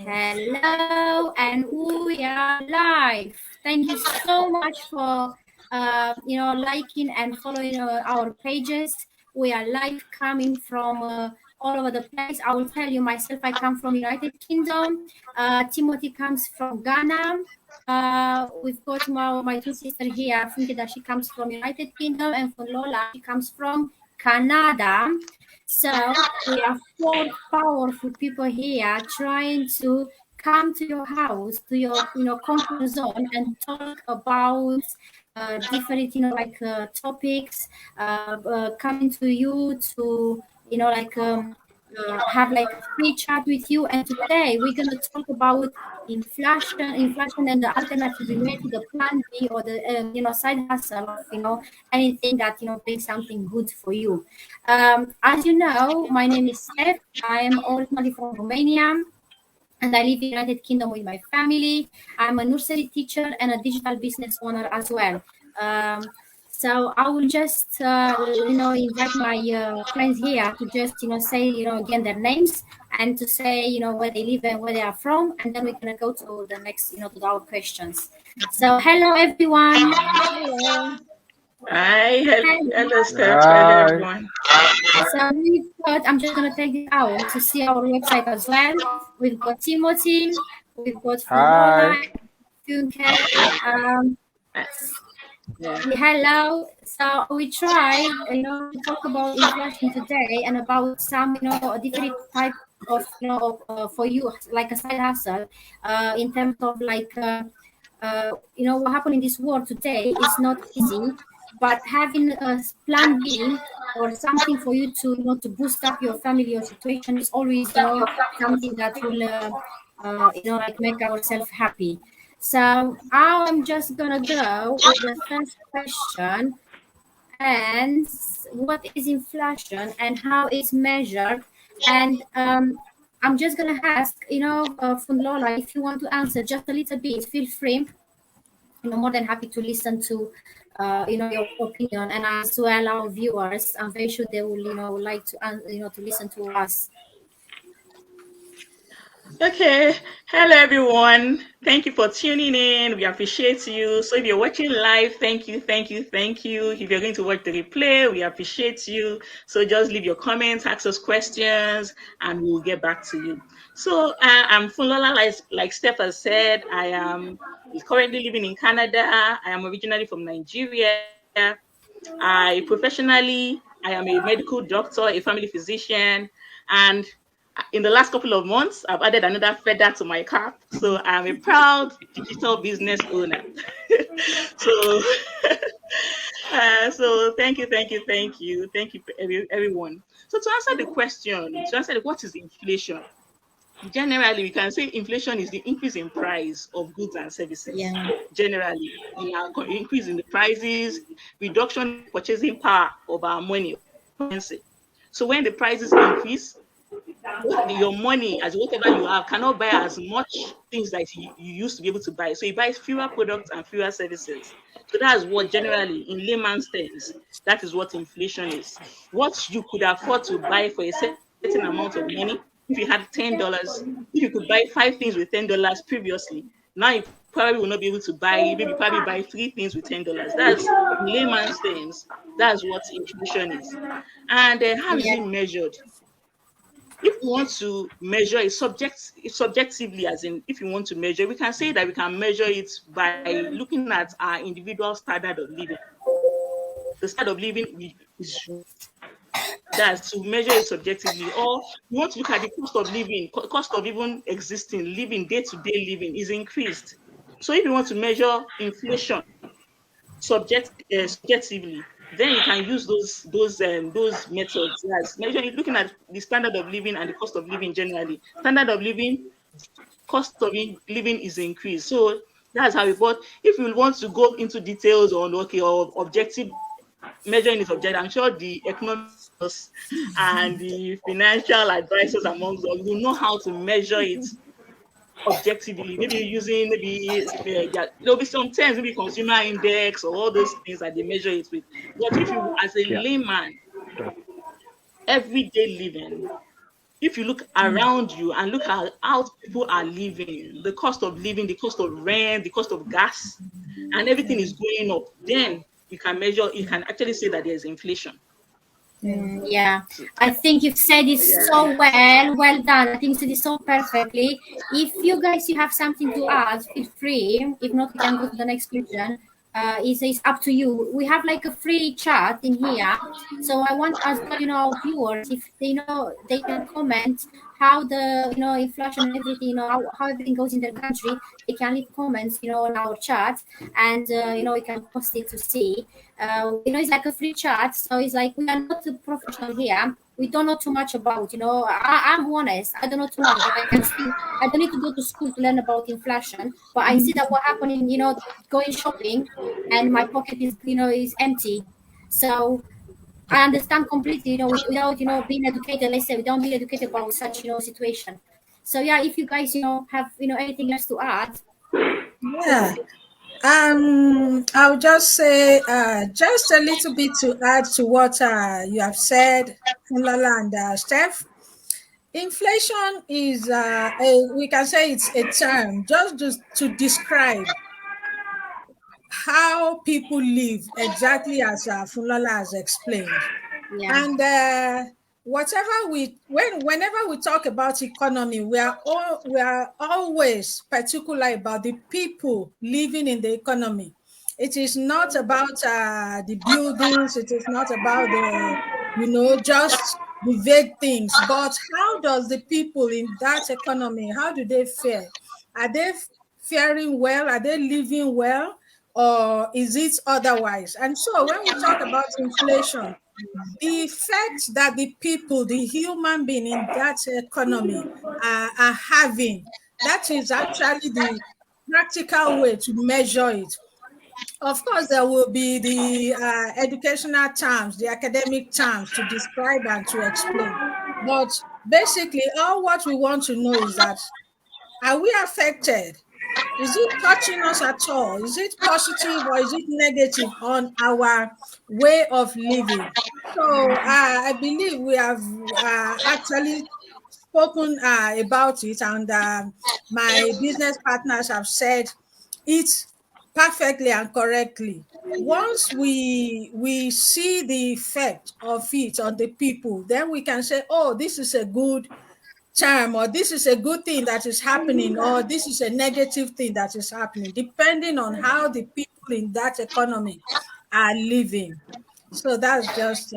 Hello, and we are live. Thank you so much for liking and following our pages. We are live, coming from all over the place. I will tell you myself. I come from United Kingdom. Timothy comes from Ghana. We've got my two sisters here. I think that she comes from United Kingdom, and for Lola, she comes from Canada. So we are four powerful people here trying to come to your house, to your comfort zone, and talk about different topics. Coming to you to have like a free chat with you. And today we're gonna talk about inflation, and the alternative related to the plan B or the side hustle of anything that brings something good for you. As you know, my name is Steph. I am originally from Romania and I live in United Kingdom with my family. I'm a nursery teacher and a digital business owner as well. So I will just invite my friends here to just say again their names and to say where they live and where they are from, and then we're gonna go to the next to our questions. So hello everyone. Hello. Hi, hello, Steph. Hello, Hi. everyone. So we've got, I'm just going to take it out to see our website as well. We've got Timothy, we've got Funola, Hi. Funke. Yeah. Hello. So we try, to talk about inflation today and about some, a different type of, for you, like a side hustle, in terms of what happened in this world today is not easy, but having a plan B or something for you to, to boost up your family or situation is always, something that will, make ourselves happy. So I'm just gonna go with the first question. And what is inflation and how it's measured? And I'm just gonna ask, Funlola, if you want to answer just a little bit, feel free. More than happy to listen to your opinion, and as well our viewers. I'm very sure they will like to to listen to us. Okay. Hello, everyone. Thank you for tuning in. We appreciate you. So, if you're watching live, thank you, thank you, thank you. If you're going to watch the replay, we appreciate you. So, just leave your comments, ask us questions, and we'll get back to you. So, I'm Fulola, like Steph has said. I am currently living in Canada. I am originally from Nigeria. I am a medical doctor, a family physician, and in the last couple of months, I've added another feather to my cap. So I'm a proud digital business owner. so, so thank you, everyone. So to answer the question, what is inflation? Generally, we can say inflation is the increase in price of goods and services. Yeah. Generally, increase in the prices, reduction in purchasing power of our money. So when the prices increase, your money, as whatever you have, cannot buy as much things that you used to be able to buy. So you buy fewer products and fewer services. So that's what generally, in layman's terms, that is what inflation is. What you could afford to buy for a certain amount of money, if you had $10, if you could buy five things with $10 previously, now you probably will not be able to buy, maybe probably buy three things with $10. That's in layman's terms, that's what inflation is. And how is Yeah. it measured? If we want to measure it subjectively, as in if you want to measure, we can say that we can measure it by looking at our individual standard of living. The standard of living is that's to measure it subjectively, or you want to look at the cost of living, cost of even existing, living, day-to-day living is increased. So if you want to measure inflation subjectively, then you can use those methods as measuring, looking at the standard of living and the cost of living generally. Standard of living, cost of living is increased. So that's how we. But if you want to go into details on or objective measuring is objective, I'm sure the economists and the financial advisors amongst us will know how to measure it objectively, maybe using there'll be some terms, maybe consumer index or all those things that they measure it with. But if you, as a Yeah. layman, everyday living, if you look around you and look at how people are living, the cost of living, the cost of rent, the cost of gas, and everything is going up, then you can actually say that there's inflation. Yeah, I think you've said it so well. Well done. I think you said it so perfectly. If you guys you have something to add, feel free. If not, we can go to the next question. It's up to you. We have like a free chat in here, so I want us, our viewers, if they know, they can comment how the inflation and everything, how everything goes in the country. They can leave comments, on our chat, and we can post it to see. It's like a free chat, so it's like we are not a professional here. We don't know too much about, I'm honest, I don't know too much, but I don't need to go to school to learn about inflation, but I see that what happening, going shopping, and my pocket is empty. So I understand completely, without, being educated, let's say, without being educated about such, situation. So yeah, if you guys, have, anything else to add. Yeah. I'll just say just a little bit to add to what you have said, Funlala and Steph. Inflation is we can say it's a term just to describe how people live, exactly as Funlala has explained. Yeah. And whenever we talk about economy, we are always particular about the people living in the economy. It is not about the buildings. It is not about just the vague things. But how does the people in that economy, how do they fare? Are they faring well? Are they living well? Or is it otherwise? And so when we talk about inflation, the effect that the people, the human being in that economy are having, that is actually the practical way to measure it. Of course, there will be the educational terms, the academic terms to describe and to explain. But basically, all what we want to know is that, are we affected? Is it touching us at all? Is it positive or is it negative on our way of living? So I believe we have actually spoken about it, and my business partners have said it perfectly and correctly. Once we see the effect of it on the people, then we can say, oh, this is a good term, or this is a good thing that is happening, or this is a negative thing that is happening, depending on how the people in that economy are living. So that's just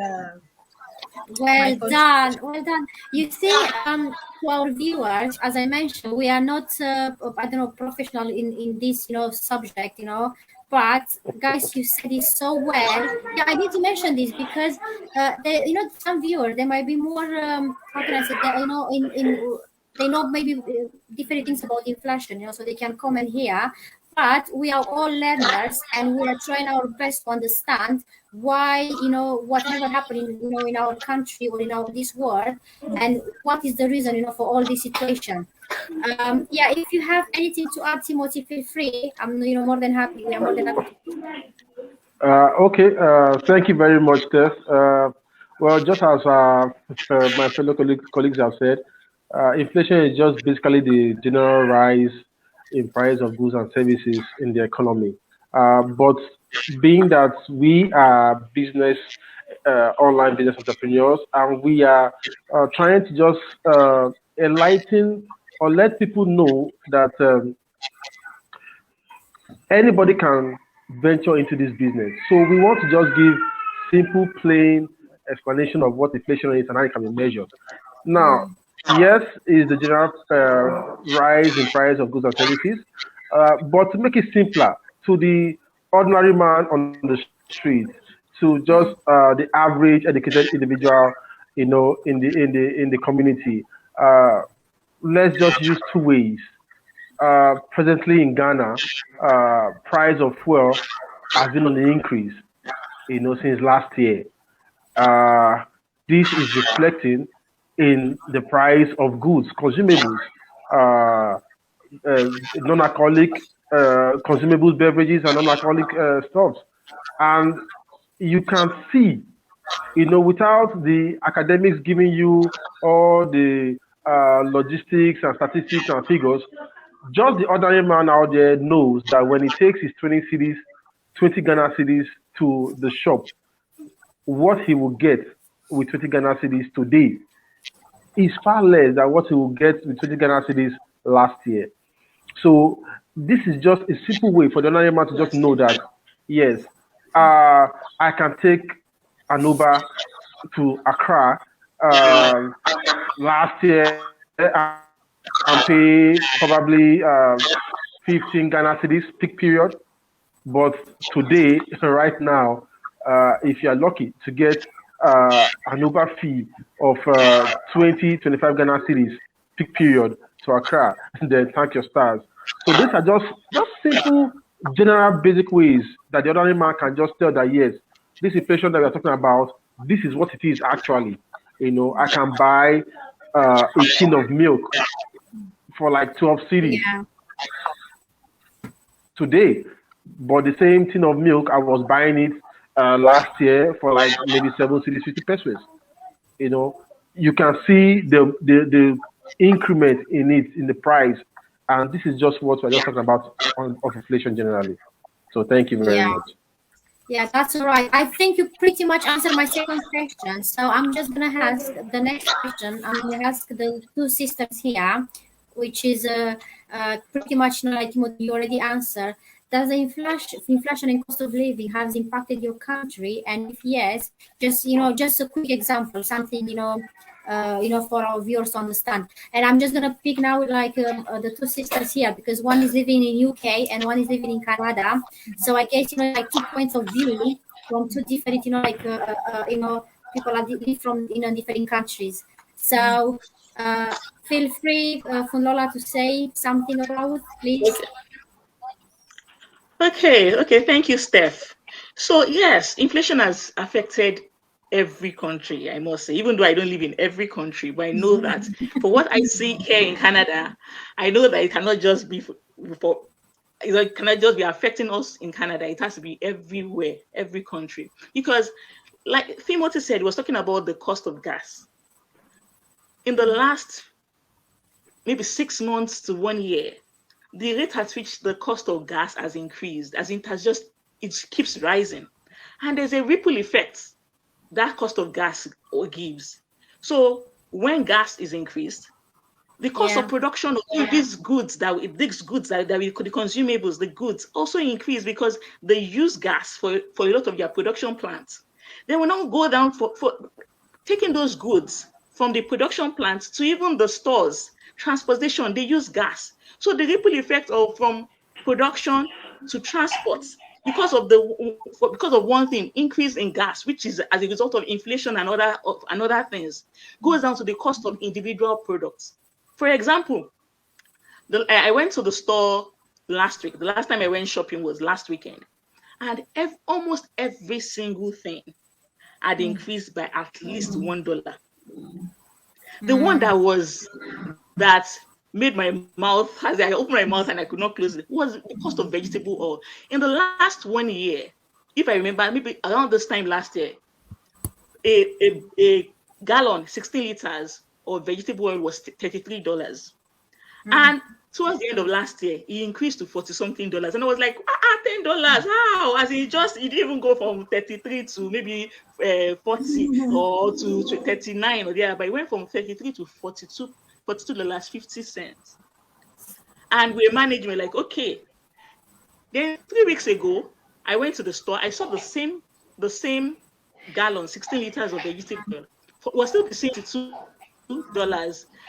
Well done. You see, to our viewers, as I mentioned, we are not, I don't know, professional in this, subject, But guys, you said it so well. Yeah, I need to mention this because, some viewers, they might be more, how can I say that, they know maybe different things about inflation, so they can comment here. But we are all learners, and we are trying our best to understand why, whatever happening, in our country or in this world, and what is the reason, for all this situation. Yeah, if you have anything to add, Timothy, feel free. I'm, more than happy. We are more than happy. Okay, thank you very much, Steph. Well, just as my fellow colleagues have said, inflation is just basically the general rise in price of goods and services in the economy. But being that we are online business entrepreneurs, and we are trying to just enlighten or let people know that anybody can venture into this business. So we want to just give simple, plain explanation of what inflation is and how it can be measured. Now, yes, is the general rise in price of goods and services, but to make it simpler to the ordinary man on the street, to just the average educated individual, in the community, let's just use two ways. Presently in Ghana, price of fuel has been on the increase, since last year. This is reflecting in the price of goods, consumables, non-alcoholic consumables, beverages, and non-alcoholic stuffs. And you can see without the academics giving you all the logistics and statistics and figures, just the ordinary man out there knows that when he takes his 20 Ghana cedis to the shop, what he will get with 20 Ghana cedis today is far less than what he will get with 20 Ghana cedis last year. So this is just a simple way for the ordinary man to just know that, yes, I can take an Uber to Accra last year and pay probably 15 Ghana cedis peak period. But today, right now, if you're lucky to get an Uber fee of 20, 25 Ghana cedis peak period to Accra, then thank your stars. So these are just simple, general, basic ways that the ordinary man can just tell that, yes, this inflation that we're talking about, this is what it is actually. I can buy a tin of milk for like 12 cedis today, but the same tin of milk, I was buying it last year for like maybe 7 cedis, 50 pesos. You can see the increment in it, in the price. And this is just what we're just talking about of inflation generally. So thank you very much. Yeah, that's all right. I think you pretty much answered my second question. So I'm just going to ask the next question. I'm going to ask the two sisters here, which is pretty much like you already answered. Does the inflation and cost of living has impacted your country? And if yes, just a quick example, something for our viewers to understand. And I'm just gonna pick now like the two sisters here, because one is living in UK and one is living in Canada. So I guess like 2 points of view from two different people are from different countries. So feel free, Funlola, to say something about, please. Okay, thank you, Steph. So yes, inflation has affected every country, I must say, even though I don't live in every country, but I know that for what I see here in Canada, I know that it cannot just be it cannot just be affecting us in Canada. It has to be everywhere, every country. Because like Timothy said, he was talking about the cost of gas. In the last maybe 6 months to 1 year, the rate at which the cost of gas has increased, it keeps rising. And there's a ripple effect that cost of gas gives. So when gas is increased, the cost of production of these goods the consumables, the goods also increase, because they use gas for a lot of their production plants. They will not go down for taking those goods from the production plants to even the stores, transportation, they use gas. So the ripple effect from production to transport, because of one thing, increase in gas, which is as a result of inflation and other things, goes down to the cost of individual products. For example, I went to the store last week. The last time I went shopping was last weekend, and almost every single thing had increased by at least $1. The one that made my mouth, as I opened my mouth and I could not close it, was the cost of vegetable oil. In the last 1 year, if I remember, maybe around this time last year, a gallon, 16 liters of vegetable oil was $33. And towards the end of last year, it increased to $40-something. And I was like, $10? How? As it didn't even go from 33 to maybe 40 or to 39 or there, but it went from 33 to $42.50. And we're managing, like, okay. Then 3 weeks ago, I went to the store. I saw the same gallon, 16 liters of vegetable oil. Was still the same $2.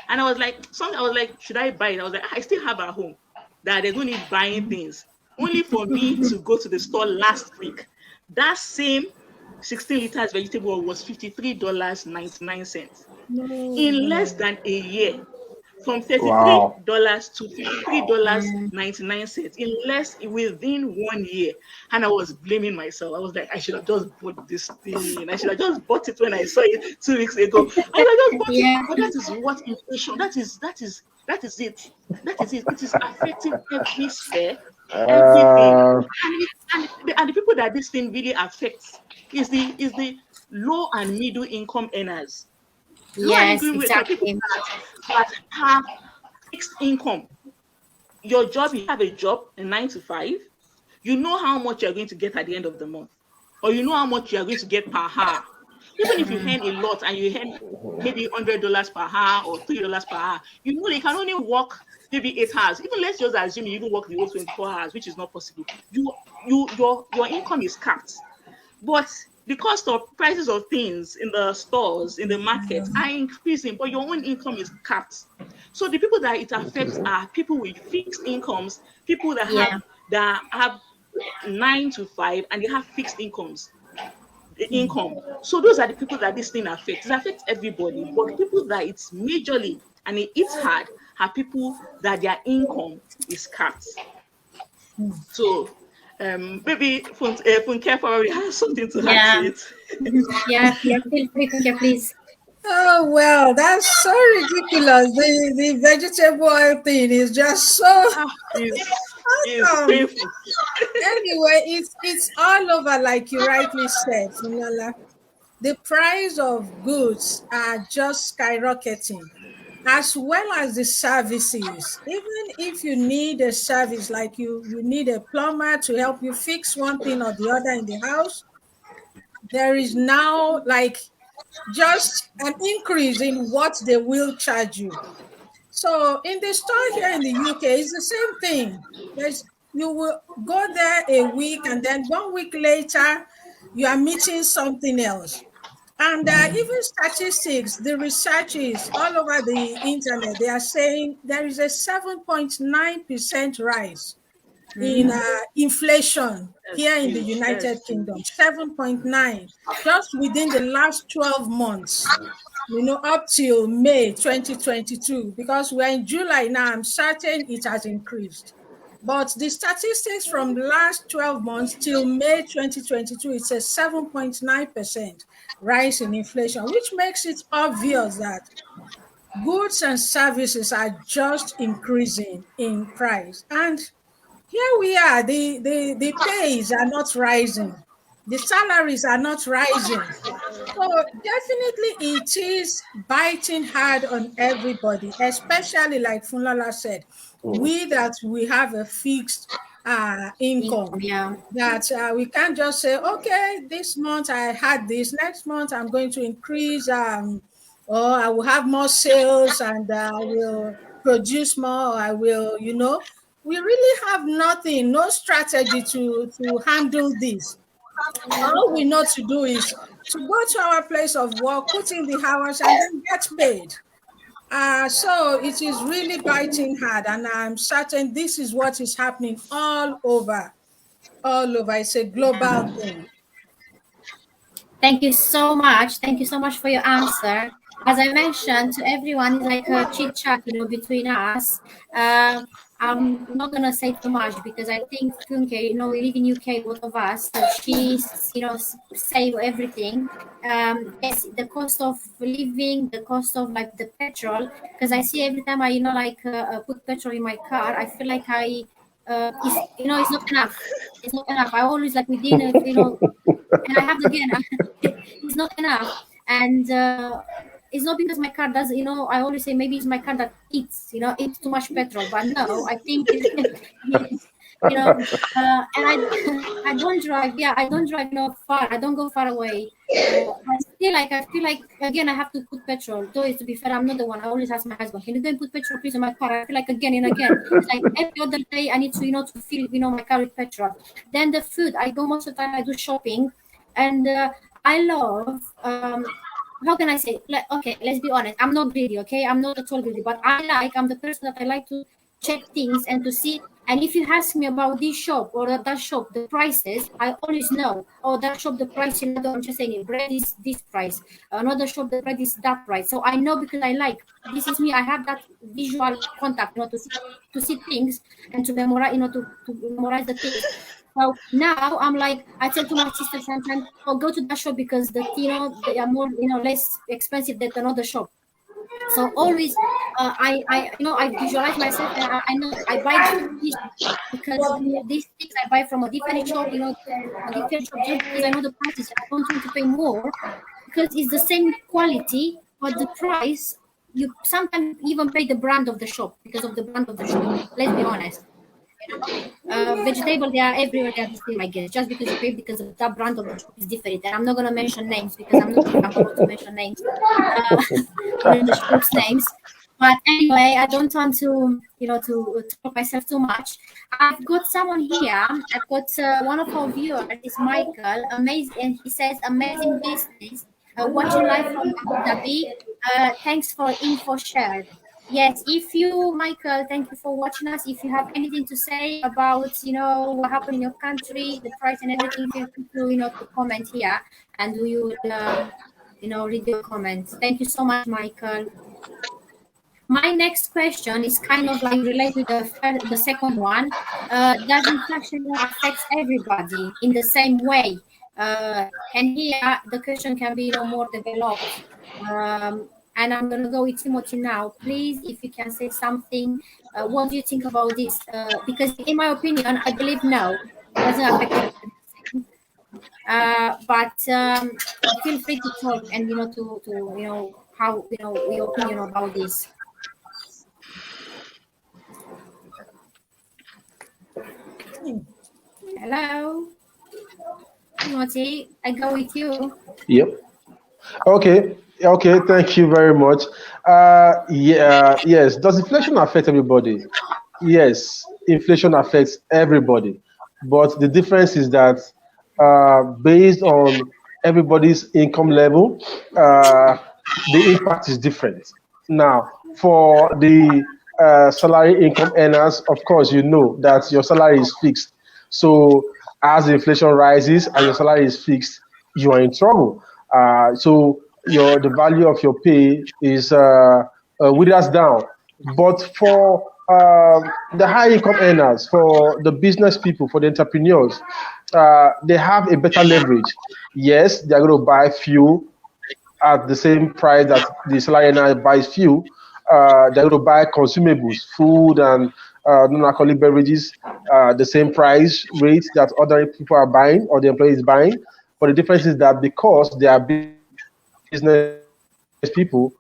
And I was like, should I buy it? I was like, I still have at home. That there's no need buying things. Only for me to go to the store last week. That same 16 liters vegetable oil was $53.99. In less than a year, from $33 to $53.99 within 1 year. And I was blaming myself. I was like, I should have just bought this thing. I should have just bought it when I saw it 2 weeks ago. I just bought it. But that is what inflation. That is it. It is affecting every sphere, everything. And the people that this thing really affects is the low and middle income earners. Low Yes, and middle income people exactly. that have fixed income. Your job, you have a job, a 9 to 5. You know how much you're going to get at the end of the month, or you know how much you're going to get per hour. Even if you earn a lot and you earn maybe $100 per hour or $3 per hour, you know you can only work maybe 8 hours. Even let's just assume you even work the whole 24 hours, which is not possible. Your income is capped. But the cost of prices of things in the stores, in the market are increasing, but your own income is capped. So the people that it affects are people with fixed incomes, people Yeah. that have 9 to 5 and they have fixed incomes. The income. So those are the people that this thing affects. It affects everybody, but people that it's majorly and it hits hard are people that their income is capped. So maybe Funke probably has something to add to Yeah. it. Yeah. Yeah. Feel free, Funke, please. Oh well, that's so ridiculous. The vegetable oil thing is just so It's awesome. painful. Anyway, it's all over, like you rightly said, Funyola. The price of goods are just skyrocketing, as well as the services. Even if you need a service, like you need a plumber to help you fix one thing or the other in the house, there is now like just an increase in what they will charge you. So in the store here in the UK, it's the same thing. You will go there a week, and then 1 week later, you are meeting something else. And even statistics, the research is all over the internet. They are saying there is a 7.9% rise in inflation That's here in the huge. That's United Kingdom. huge. 7.9 just within the last 12 months, up till May 2022, because we're in July now. I'm certain it has increased. But the statistics from the last 12 months till May 2022, it's a 7.9% rise in inflation, which makes it obvious that goods and services are just increasing in price. And here we are, the pays are not rising, the salaries are not rising. So definitely it is biting hard on everybody, especially like Funlala said, we have a fixed income, Income. Yeah. that we can't just say, okay, this month I had this, next month I'm going to increase, or I will have more sales, and I will produce more, or I will, we really have nothing, no strategy to handle this. All we know to do is to go to our place of work, put in the hours, and then get paid. So it is really biting hard, and I'm certain this is what is happening all over. All over. It's a global thing. Thank you so much. Thank you so much for your answer. As I mentioned to everyone, it's like a chit chat, between us. I'm not gonna say too much because I think Funke, we live in UK, both of us. So she's, say everything. Yes, the cost of living, the cost of like the petrol. Because I see every time I, put petrol in my car, I feel like it's not enough. It's not enough. I always like within, and I have to again. It's not enough, and it's not because my car does. I always say maybe it's my car that eats too much petrol. But no, I think and I don't drive. Yeah, I don't drive far. I don't go far away. I feel like again I have to put petrol. Though to be fair, I'm not the one. I always ask my husband, "Can you go and put petrol, please, in my car?" I feel like again and again. It's like every other day I need to to fill my car with petrol. Then the food. I go most of the time. I do shopping, and I love. How can I say? Like, okay, let's be honest. I'm not greedy. Okay, I'm not at all greedy, but I'm the person that I like to check things and to see. And if you ask me about this shop or that shop, the prices, I always know. Oh, that shop, the price, I'm just saying it, bread is this price. Another shop, the bread is that price. So I know because I like, this is me. I have that visual contact, to see things and to memorize, to memorize the things. So now I'm like, I tell to my sister sometimes, oh, go to that shop because they are more, less expensive than another shop. So always, I visualize myself, and I know I buy this because these things I buy from a different shop, a different shop, just because I know the prices. I don't want to pay more because it's the same quality, but the price, you sometimes even pay the brand of the shop because of the brand of the shop. Let's be honest. Vegetable, they are everywhere, they are the same, I guess. Just because you pay because of that brand of the shop is different. And I'm not gonna mention names because I'm not allowed to mention names, even the shop's names. But anyway, I don't want to, to talk myself too much. I've got someone here. I've got one of our viewers, is Michael. Amazing, and he says, amazing business. Watching live from Abu Dhabi. Thanks for info shared. Yes, if you, Michael, thank you for watching us. If you have anything to say about, what happened in your country, the price and everything, feel free to, to comment here, and we will, read your comments. Thank you so much, Michael. My next question is kind of like related to the second one. Does inflation affect everybody in the same way? And here the question can be, more developed. And I'm going to go with Timothy now. Please, if you can say something, what do you think about this? Because in my opinion, I believe no, it doesn't affect everybody. But feel free to talk and, to how, your opinion about this. Hello, Timothy, I go with you. Yep. Okay. Okay. Thank you very much. Yes. Does inflation affect everybody? Yes. Inflation affects everybody, but the difference is that based on everybody's income level, the impact is different. Now, for the salary income earners, of course, you know that your salary is fixed. So as inflation rises and your salary is fixed, you are in trouble. So the value of your pay is withers down. But for the high income earners, for the business people, for the entrepreneurs, they have a better leverage. Yes, they're going to buy fuel at the same price that the salary earner buys fuel. They're going to buy consumables, food and non-alcoholic beverages, the same price rate that other people are buying or the employees buying. But the difference is that because they are business people,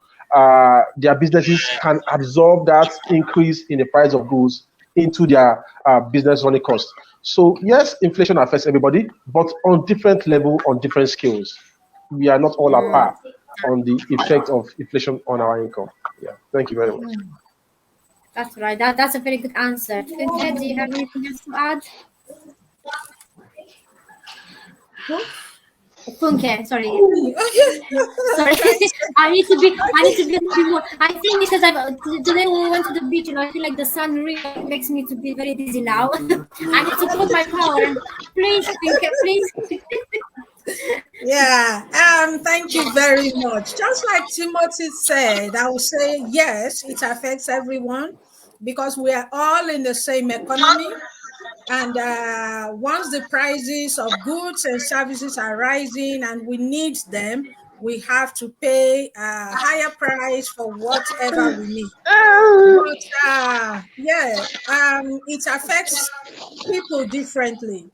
their businesses can absorb that increase in the price of goods into their business running costs. So yes, inflation affects everybody, but on different level, on different scales. We are not all apart on the effect of inflation on our income. Yeah, thank you very much. That's right. That's a very good answer. Funke, do you have anything else to add? Funke, sorry. Sorry. I need to be a bit more. I think because today we went to the beach, I feel like the sun really makes me to be very dizzy now. I need to put my power. Please, Funke, please. Yeah, thank you very much. Just like Timothy said, I would say yes, it affects everyone because we are all in the same economy. And once the prices of goods and services are rising and we need them, we have to pay a higher price for whatever we need. But it affects people differently.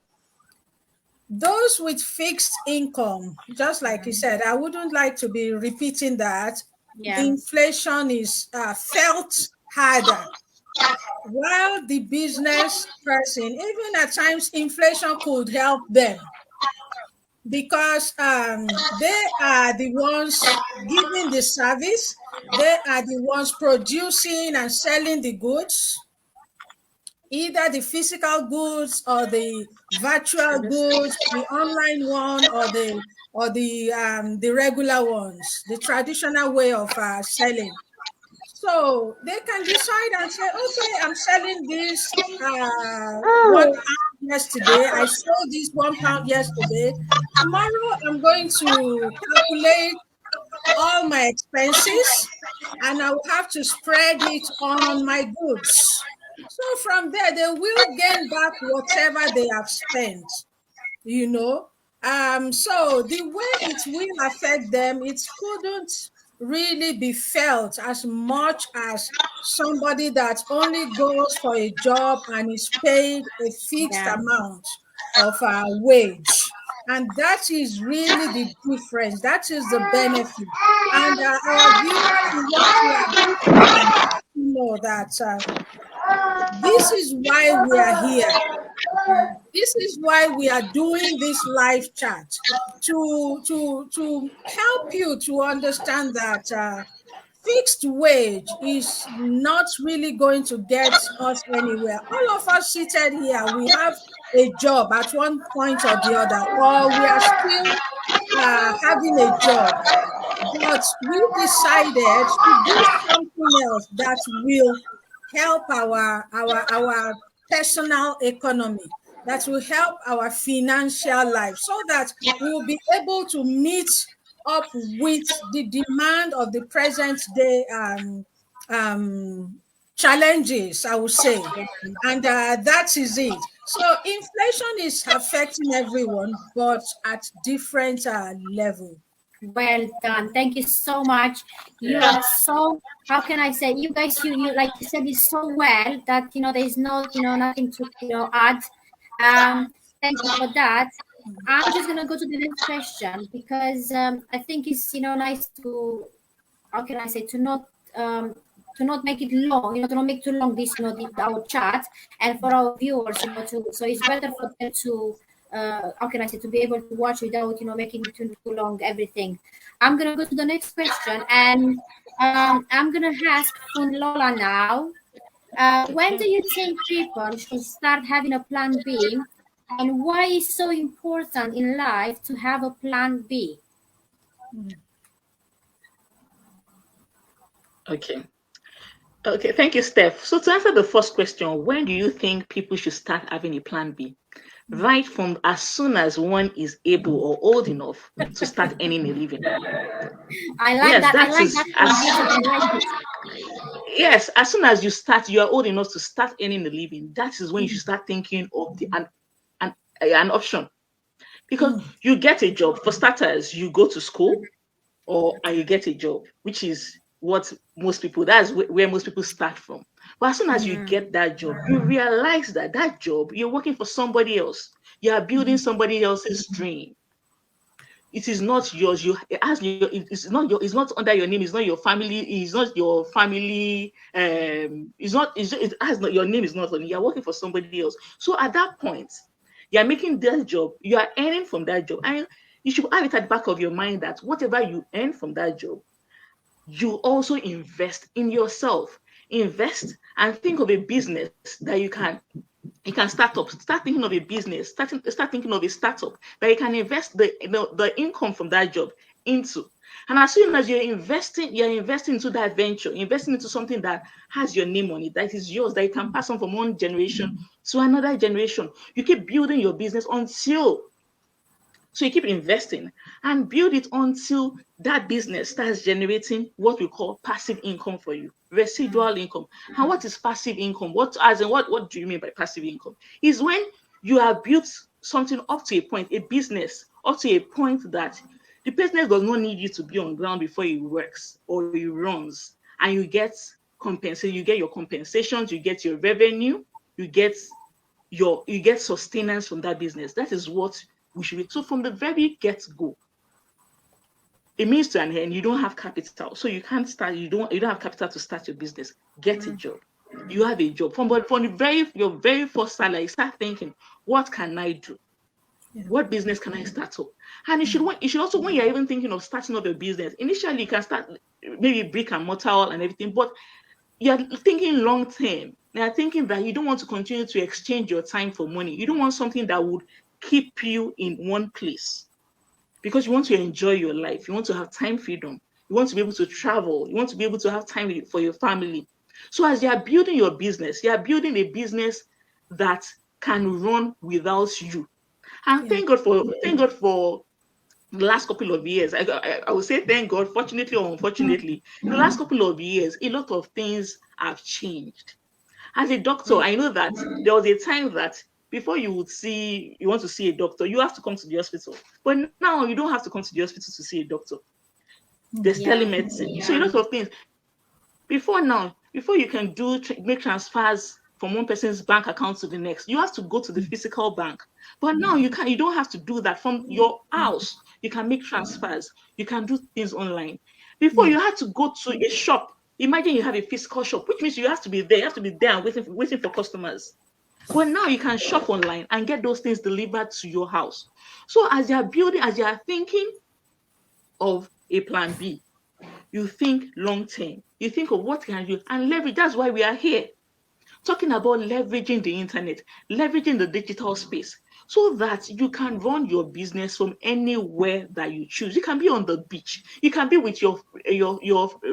Those with fixed income, just like you said, I wouldn't like to be repeating that. Yeah. Inflation is felt harder. While the business person, even at times, inflation could help them because they are the ones giving the service, they are the ones producing and selling the goods, either the physical goods or the virtual goods, the online one or the regular ones, the traditional way of selling. So they can decide and say, okay, I'm selling this £1 yesterday. I sold this £1 yesterday. Tomorrow I'm going to calculate all my expenses and I will have to spread it on my goods. So from there, they will gain back whatever they have spent, So the way it will affect them, it couldn't really be felt as much as somebody that only goes for a job and is paid a fixed Yeah. amount of a wage. And that is really the difference. That is the benefit. And our viewers, we want to know that this is why we are here. This is why we are doing this live chat, to help you to understand that fixed wage is not really going to get us anywhere. All of us seated here, we have a job at one point or the other, or we are still having a job. But we decided to do something else that will help our personal economy, that will help our financial life, so that we will be able to meet up with the demand of the present day challenges, I would say. And that is it. So inflation is affecting everyone, but at different level. Well done. Thank you so much. You are so, how can I say, you guys, you like you said it so well that, there's no, nothing to, add. Thank you for that. I'm just going to go to the next question because I think it's, nice to, how can I say, to not make it long, to not make too long this, our chat, and for our viewers, so it's better for them to, how can I say, to be able to watch without, making it too long, everything. I'm going to go to the next question, and I'm going to ask Lola now. When do you think people should start having a plan B, and why is so important in life to have a plan B? Okay. Okay, thank you, Steph. So to answer the first question, when do you think people should start having a plan B? Right from as soon as one is able or old enough to start earning a living. I like that. I like that. Yes, as soon as you are old enough to start earning a living, that is when you should start thinking of an option. Because you get a job. For starters, you go to school and you get a job, which is what that's where most people start from. But as soon as you get that job, you realize that job, you're working for somebody else. You are building somebody else's dream. It is not yours. It's not under your name. It's not your family. It's not your family. Your name is not on it. You're working for somebody else. So at that point, you're making that job. You are earning from that job. And you should have it at the back of your mind that whatever you earn from that job, you also invest in yourself. Invest and think of a business that you can start up. Start thinking of a business. Start thinking of a startup that you can invest the income from that job into. And as soon as you're investing into that venture, investing into something that has your name on it, that is yours, that you can pass on from one generation to another generation. You keep building your business so you keep investing and build it until that business starts generating what we call passive income for you, residual income. And what is passive income? What do you mean by passive income? Is when you have built something up to a point, a business up to a point that the business does not need you to be on ground before it works or it runs, and you get compensated. You get your compensations, you get your revenue, you get sustenance from that business. That is what we should be. So from the very get-go, it means to an end, you don't have capital. So you can't start, you don't have capital to start your business. Get a job. You have a job. From your very first salary, start thinking, what can I do? Yeah. What business can I start up? And you should also, when you're even thinking of starting up a business, initially you can start maybe brick and mortar and everything, but you're thinking long term. You're thinking that you don't want to continue to exchange your time for money. You don't want something that would keep you in one place, because you want to enjoy your life. You want to have time freedom. You want to be able to travel. You want to be able to have time for your family. So as you are building your business, you are building a business that can run without you. And thank God for the last couple of years. I would say thank God, fortunately or unfortunately, in the last couple of years, a lot of things have changed. As a doctor, I know that there was a time that before you want to see a doctor, you have to come to the hospital. But now you don't have to come to the hospital to see a doctor. There's Yeah. telemedicine. So a lot of things. Before now, before you can make transfers from one person's bank account to the next, you have to go to the physical bank. But now you don't have to do that from your house. You can make transfers. You can do things online. Before you had to go to a shop. Imagine you have a physical shop, which means you have to be there. You have to be there and waiting for customers. Well, now you can shop online and get those things delivered to your house. So as you are thinking of a plan B, you think long term. You think of what can you and leverage. That's why we are here talking about leveraging the internet, leveraging the digital space, so that you can run your business from anywhere that you choose. You can be on the beach. You can be with your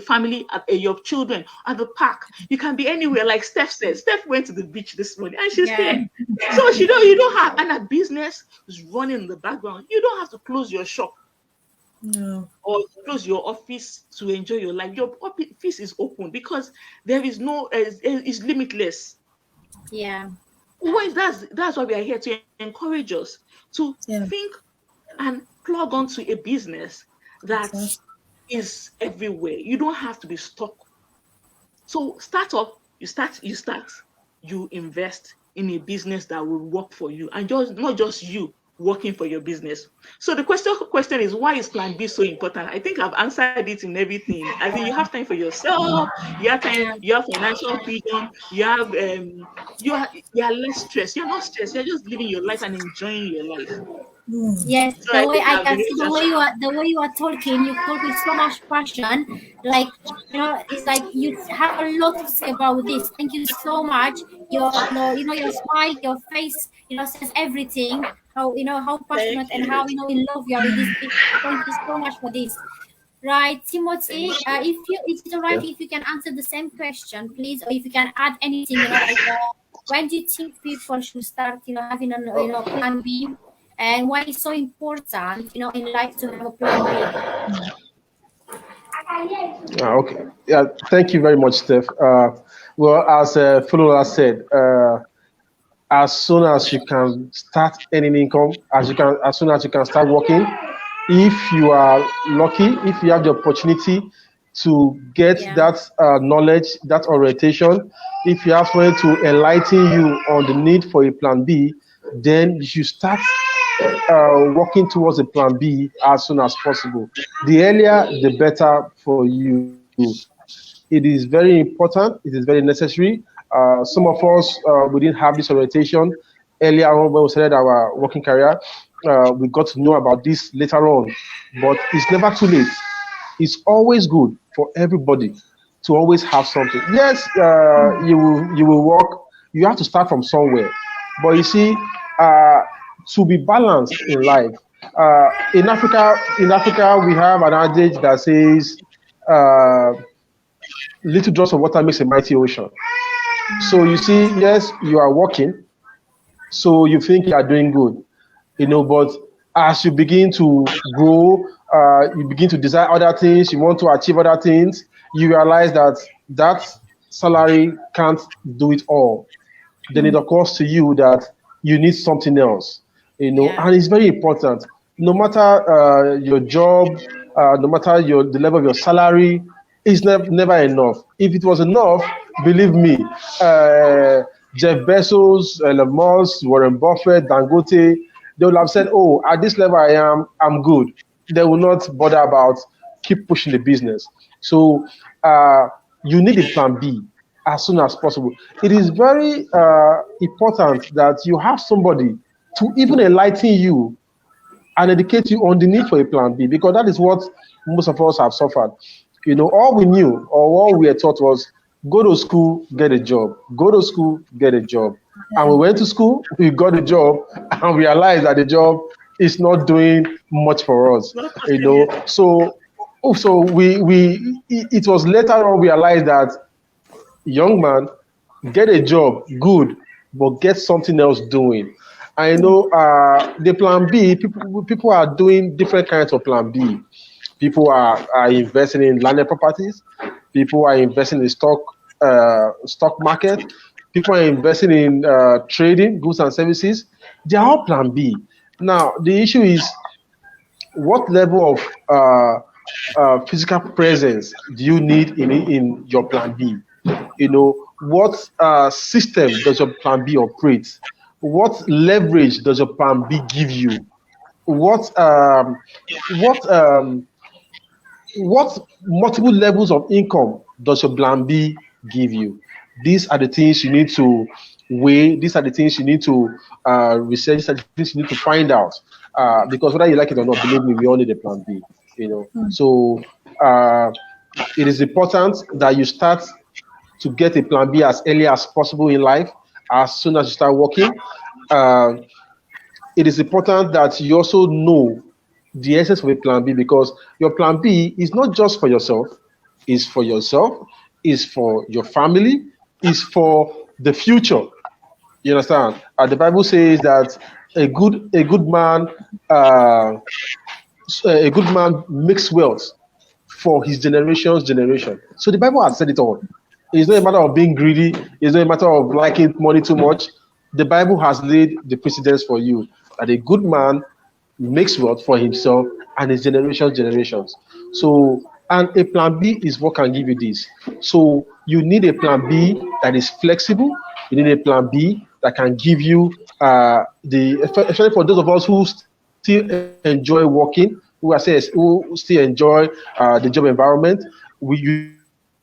family, your children at the park. You can be anywhere. Like Steph said, Steph went to the beach this morning and she's here. So you don't have, and a business is running in the background. You don't have to close your shop. No. Or close your office to enjoy your life. Your office is open because there is no, it's limitless. Yeah. Well, that's why we are here, to encourage us to think and plug onto a business that is everywhere. You don't have to be stuck. So you invest in a business that will work for you, and not just you working for your business. So the question is, why is plan B so important? I think I've answered it in everything. I think you have time for yourself, you have time, you have financial freedom, you have you are less stressed, you're not stressed, you're just living your life and enjoying your life. Yes, So the way I can see the way you are talking, you talk with so much passion. Like, it's like you have a lot to say about this. Thank you so much. Your smile, your face, says everything. How passionate and how in love you are with this. Thank you so much for this. Right, Timothy. Is it alright if you can answer the same question, please, or if you can add anything, when do you think people should start, having a plan B? And why it's so important, in life to have a plan B. Okay. Yeah. Thank you very much, Steph. Well, as Fulola said, as soon as you can start earning income, as soon as you can start working, if you are lucky, if you have the opportunity to get that knowledge, that orientation, if you have someone to enlighten you on the need for a plan B, then you should start working towards a plan B as soon as possible. The earlier, the better for you. It is very important. It is very necessary. Some of us, we didn't have this orientation earlier on when we started our working career. We got to know about this later on, but it's never too late. It's always good for everybody to always have something. Yes, you will work. You have to start from somewhere, but you see, to be balanced in life. In Africa, we have an adage that says, "Little drops of water makes a mighty ocean." So you see, yes, you are working, so you think you are doing good, but as you begin to grow, you begin to desire other things, you want to achieve other things, you realize that salary can't do it all. Then it occurs to you that you need something else, and it's very important. No matter your job, no matter the level of your salary, it's never enough. If it was enough, believe me, Jeff Bezos, Elon Musk, Warren Buffett, Dangote, they would have said, "Oh, at this level I am, I'm good." They will not bother about keep pushing the business. So you need a plan B as soon as possible. It is very important that you have somebody to even enlighten you and educate you on the need for a plan B, because that is what most of us have suffered. All we knew or all we were taught was go to school, get a job. Go to school, get a job. And we went to school, we got a job, and we realized that the job is not doing much for us. So it was later on we realized that, young man, get a job, good, but get something else doing. I know the plan B, people are doing different kinds of plan B. People are investing in landed properties. People are investing in stock market. People are investing in trading, goods and services. They are all plan B. Now, the issue is what level physical presence do you need in your plan B? What system does your plan B operate? What leverage does your plan B give you? What what um, what multiple levels of income does your plan B give you? These are the things you need to weigh. These are the things you need to research. These are the things you need to find out. Because whether you like it or not, believe me, we all need a plan B. So uh, it is important that you start to get a plan B as early as possible in life, as soon as you start working. Uh, it is important that you also know the essence of a plan B, because your plan B is not just for yourself, it's for yourself, it's for your family, it's for the future. You understand? The Bible says that a good man makes wealth for his generation. So the Bible has said it all. It's not a matter of being greedy. It's not a matter of liking money too much. The Bible has laid the precedence for you that a good man makes wealth for himself and his generations. So, and a plan B is what can give you this. So you need a plan B that is flexible. You need a plan B that can give you especially for those of us who still enjoy working, who still enjoy the job environment. You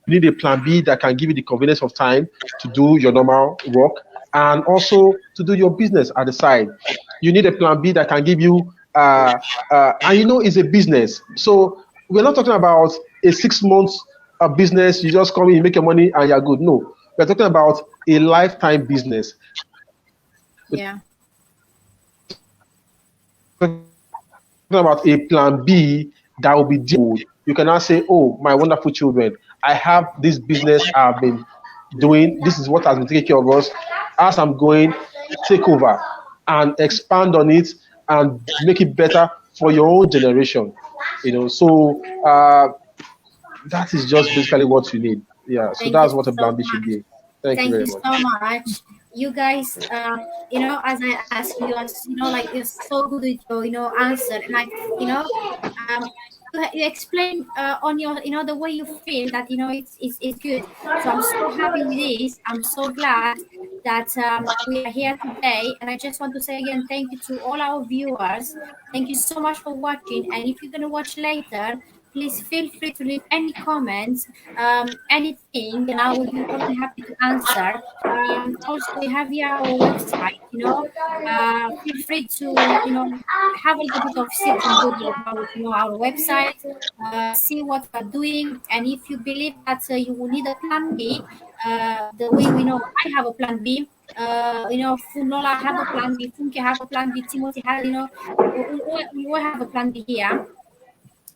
need a plan B that can give you the convenience of time to do your normal work and also to do your business at the side. You need a plan B that can give you, and it's a business. So we're not talking about a 6 months business. You just come in, you make your money, and you're good. No, we're talking about a lifetime business. Yeah. About a plan B that will be deal. You can now say, oh, my wonderful children, I have this business I've been doing. This is what has been taking care of us. As I'm going, take over and expand on it and make it better for your own generation. So that is just basically what you need. Yeah. So that's what a plan B should be. Thank you very much. Thank you so much. You guys, as I ask you, like you're so good with your, answer, and you explain on your, the way you feel that it's good. So I'm so happy with this. I'm so glad that we are here today, and I just want to say again, thank you to all our viewers. Thank you so much for watching, and if you're gonna watch later, please feel free to leave any comments, anything, and I will be more than happy to answer. Also, we have here our website, feel free to, have a little bit of sit and Google about, our website, see what we're doing, and if you believe that you will need a plan B, the way we know I have a plan B, Funola have a plan B, Funke have a plan B, Timothy has, we all have a plan B here.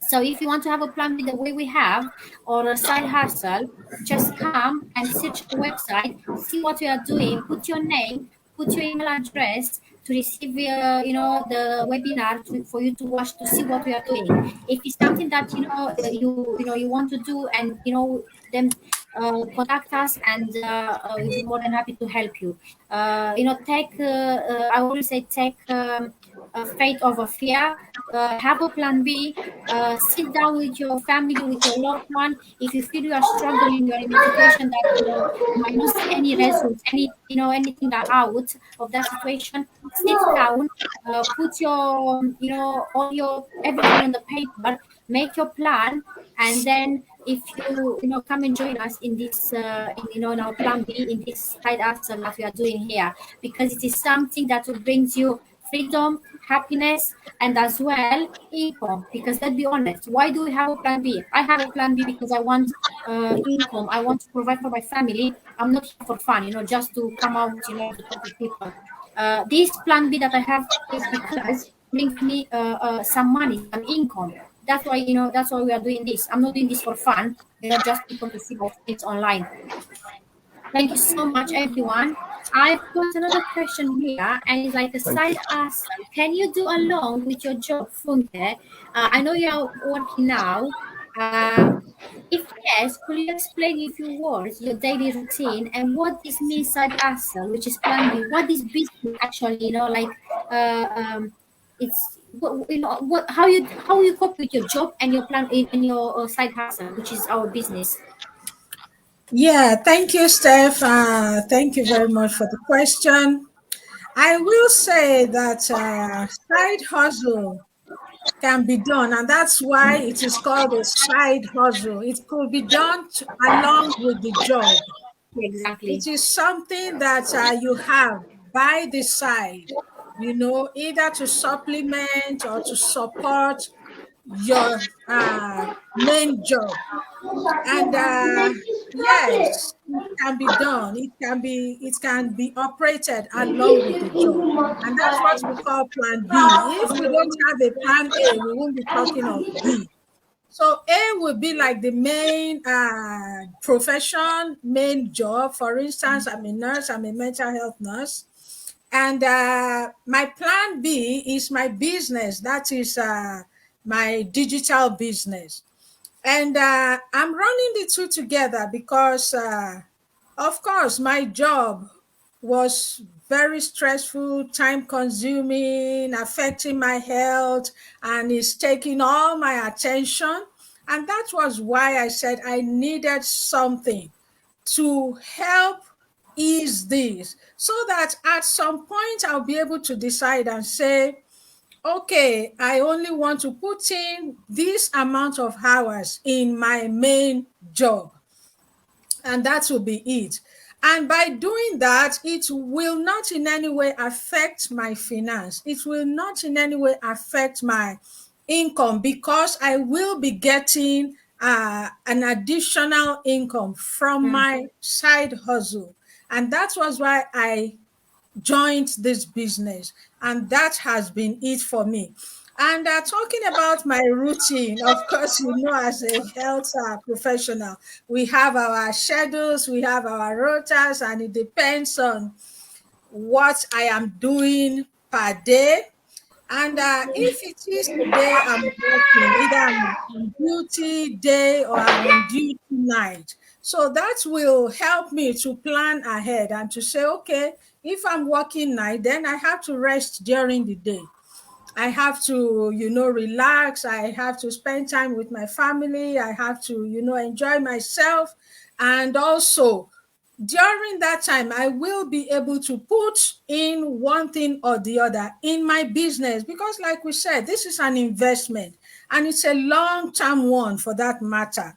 So if you want to have a plan B the way we have, or a side hustle, just come and search the website, see what we are doing, put your name, put your email address to receive, the webinar for you to watch to see what we are doing. If it's something that you want to do, and then contact us, and we'll be more than happy to help you. I always say take faith over fear. Have a plan B. Sit down with your family, with your loved one. If you feel you are struggling, you are in a situation that you might not see any results, anything out of that situation, sit down, put your, all your everything on the paper, make your plan, and then if you come and join us in this, in our plan B, in this side hustle that we are doing here, because it is something that will bring you freedom, happiness, and as well income. Because let's be honest, why do we have a plan B? I have a plan B because I want income. I want to provide for my family. I'm not here for fun, just to come out, to talk to people. This plan B that I have is because it brings me some money, some income. That's why we are doing this. I'm not doing this for fun, just people to see my things online. Thank you so much, everyone. I've got another question here, and it's like a side hustle. Can you do along with your job, Funke? I know you are working now. If yes, could you explain in a few words your daily routine and what this means side hustle, which is plan B? What is business actually? it's what how you cope with your job and your plan and your side hustle, which is our business. Yeah, thank you, Steph. Thank you very much for the question. I will say that side hustle can be done, and that's why it is called a side hustle. It could be done along with the job. Exactly. It is something that you have by the side, either to supplement or to support your main job. And yes, it can be done. It can be operated along with the job. And that's what we call plan B. If we don't have a plan A, we won't be talking of B. So A would be like the main profession, main job. For instance, I'm a nurse, I'm a mental health nurse. And my plan B is my business. That is my digital business. And I'm running the two together because, of course, my job was very stressful, time consuming, affecting my health, and it's taking all my attention. And that was why I said I needed something to help ease this so that at some point I'll be able to decide and say, okay, I only want to put in this amount of hours in my main job, and that will be it. And by doing that, it will not in any way affect my finance. It will not in any way affect my income because I will be getting an additional income from my side hustle. And that was why I joined this business, and that has been it for me. And talking about my routine, of course, as a health professional, we have our schedules, we have our rotas, and it depends on what I am doing per day. And if it is today I'm working, either I'm on duty day or I'm on duty night. So that will help me to plan ahead and to say, okay, if I'm working night, then I have to rest during the day. I have to, relax. I have to spend time with my family. I have to, enjoy myself. And also, during that time, I will be able to put in one thing or the other in my business because, like we said, this is an investment and it's a long-term one for that matter.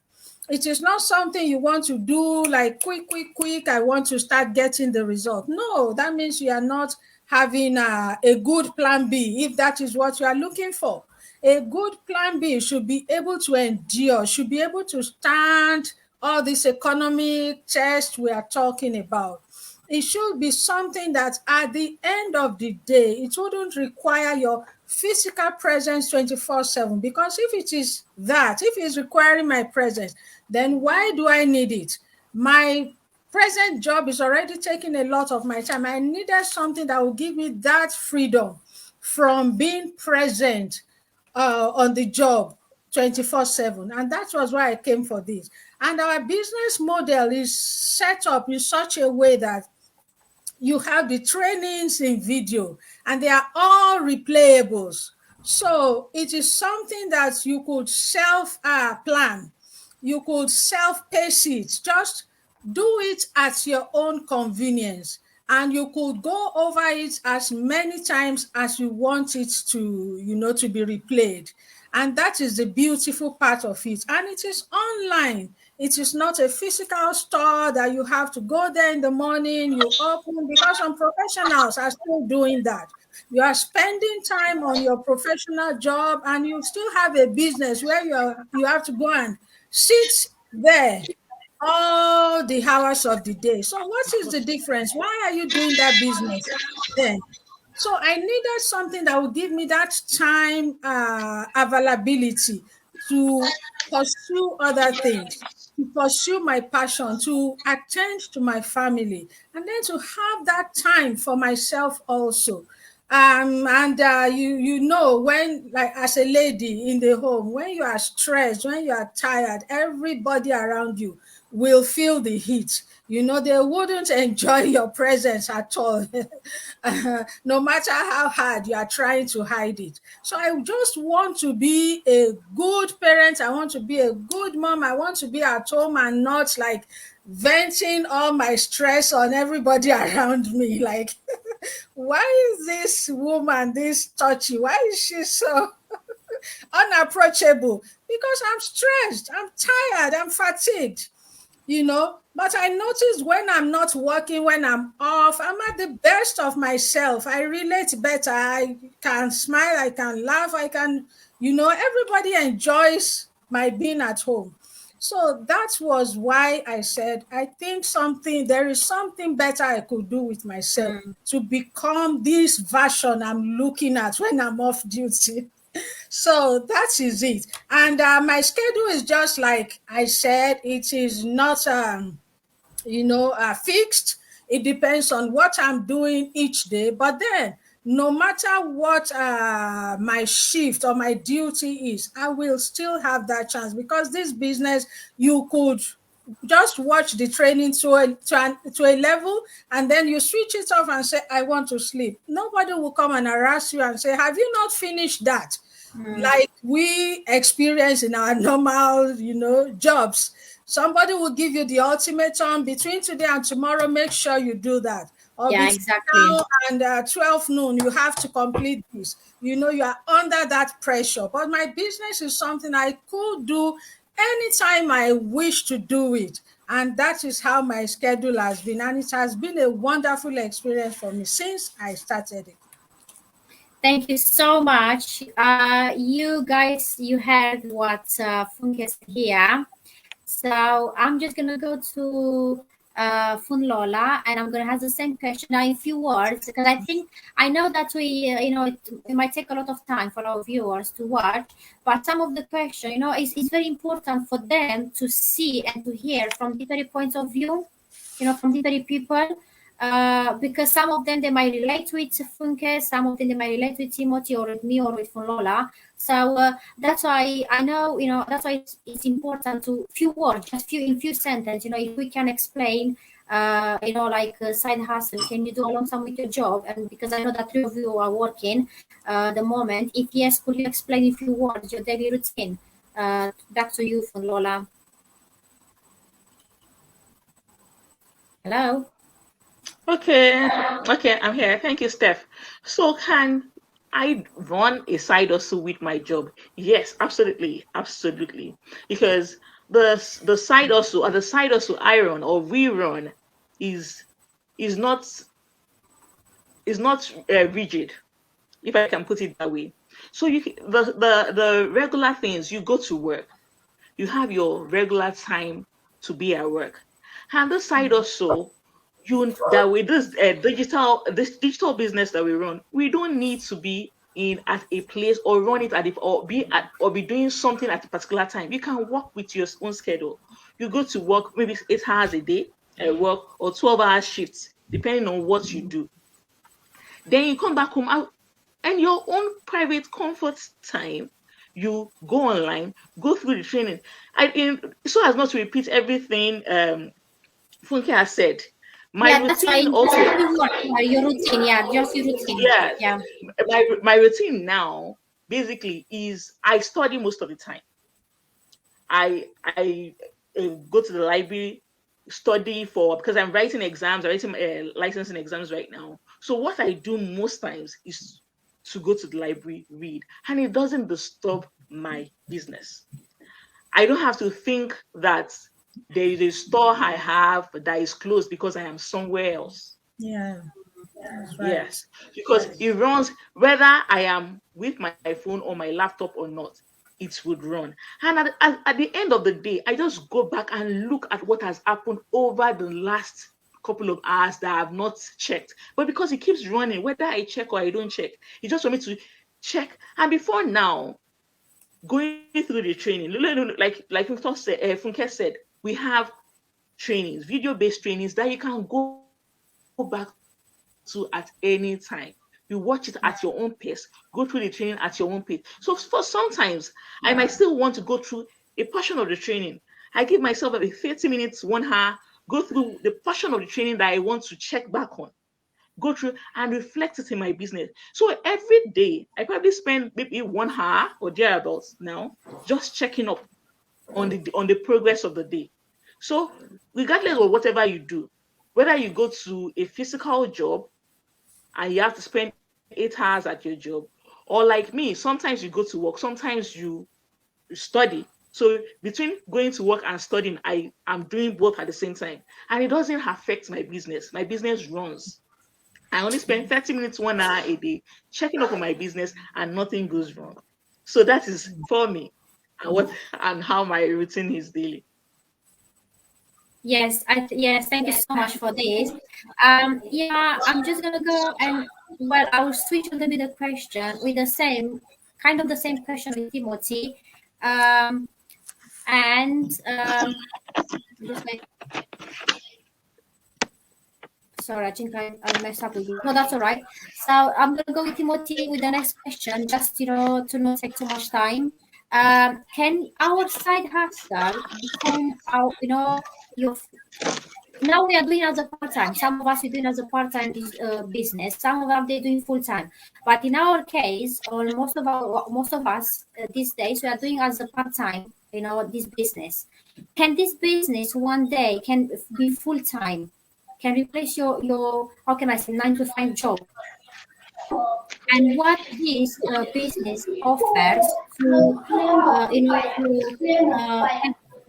It is not something you want to do like quick. I want to start getting the result. No, that means you are not having a good plan B if that is what you are looking for. A good plan B should be able to endure, should be able to stand all this economic test we are talking about. It should be something that at the end of the day, it wouldn't require your physical presence 24/7. Because if it is that, if it's requiring my presence, then why do I need it? My present job is already taking a lot of my time. I needed something that will give me that freedom from being present on the job 24/7. And that was why I came for this. And our business model is set up in such a way that you have the trainings in video and they are all replayables. So it is something that you could self-plan. You could self-pace it. Just do it at your own convenience. And you could go over it as many times as you want it to, to be replayed. And that is the beautiful part of it. And it is online. It is not a physical store that you have to go there in the morning, you open, because some professionals are still doing that. You are spending time on your professional job and you still have a business where you have to go and sit there all the hours of the day. So what is the difference? Why are you doing that business then? So I needed something that would give me that time availability to pursue other things, to pursue my passion, to attend to my family, and then to have that time for myself also. And when, like, as a lady in the home, when you are stressed, when you are tired, everybody around you will feel the heat. You know, they wouldn't enjoy your presence at all, no matter how hard you are trying to hide it. So I just want to be a good parent. I want to be a good mom. I want to be at home and not like venting all my stress on everybody around me. Like, why is this woman this touchy? Why is she so unapproachable? Because I'm stressed, I'm tired, I'm fatigued, you know. But I noticed when I'm not working, when I'm off, I'm at the best of myself. I relate better. I can smile, I can laugh, I can, you know, everybody enjoys my being at home. So that was why I said, I think there is something better I could do with myself to become this version I'm looking at when I'm off duty. So that is it. And my schedule is just like I said, it is not, fixed. It depends on what I'm doing each day. But then, no matter what my shift or my duty is, I will still have that chance, because this business, you could just watch the training to a level, and then you switch it off and say, I want to sleep. Nobody will come and harass you and say, have you not finished that? Like we experience in our normal, jobs. Somebody will give you the ultimatum between today and tomorrow, make sure you do that. Or Yeah, between exactly. now and 12 noon, you have to complete this. You are under that pressure. But my business is something I could do anytime I wish to do it. And that is how my schedule has been. And it has been a wonderful experience for me since I started it. Thank you so much. You guys, you heard what Funke said here. So I'm just going to go to Funlola, and I'm going to ask the same question now in few words, because I know that it might take a lot of time for our viewers to watch, but some of the question, is very important for them to see and to hear from different points of view, from different people. Because some of them, they might relate with Funke, some of them they might relate with Timothy or with me or with Funlola. So that's why I know, that's why it's important to few words, just in few sentences, if we can explain, like side hustle, can you do alongside with your job? And because I know that three of you are working the moment, if yes, could you explain in few words your daily routine? Back to you, Funlola. Hello. Okay, I'm here. Thank you, Steph. So can I run a side hustle with my job? Yes, absolutely, absolutely. Because the side hustle, or the side hustle I run or we run is not rigid, if I can put it that way. So the regular things, you go to work, you have your regular time to be at work, and the side hustle, that with this digital business that we run, we don't need to be at a place or run it or be doing something at a particular time. You can work with your own schedule. You go to work maybe 8 hours a day at work, or 12-hour shifts, depending on what you do. Then you come back home and your own private comfort time, you go online, go through the training. So as not to repeat everything Funke has said, my routine also. Your routine, just your routine. Yeah. My routine now basically is I study most of the time. I go to the library, study because I'm writing exams, licensing exams right now. So what I do most times is to go to the library, read, and it doesn't disturb my business. I don't have to think that there is a store I have that is closed because I am somewhere else. Yeah. Right. Yes, because it runs whether I am with my phone or my laptop or not, it would run. And at the end of the day, I just go back and look at what has happened over the last couple of hours that I have not checked. But because it keeps running, whether I check or I don't check, it's just for me to check. And before now, going through the training, like Funke said, we have trainings, video-based trainings that you can go back to at any time. You watch it at your own pace, go through the training at your own pace. So for sometimes I might still want to go through a portion of the training. I give myself maybe 30 minutes, 1 hour go through the portion of the training that I want to check back on, go through and reflect it in my business. So every day, I probably spend maybe 1 hour or thereabouts now, just checking up on the progress of the day. So regardless of whatever you do, whether you go to a physical job and you have to spend 8 hours at your job, or like me, sometimes you go to work, sometimes you study. So between going to work and studying, I am doing both at the same time. And it doesn't affect my business. My business runs. I only spend 30 minutes, 1 hour a day checking up on my business and nothing goes wrong. So that is for me and how my routine is daily. Yes, yes, thank you so much for this. Yeah, I'm just gonna go and I will switch a little bit the question with the same question with Timothy. Just like, sorry, I think I messed up with you. No, that's all right. So I'm gonna go with Timothy with the next question, just to not take too much time. Can our side hustle become our, now we are doing as a part-time. Some of us are doing as a part-time business. Some of us they're doing full-time. But in our case, or most of us these days, we are doing as a part-time. This business. Can this business one day can be full-time? Can replace your how can I say 9-to-5 job? And what this business offers to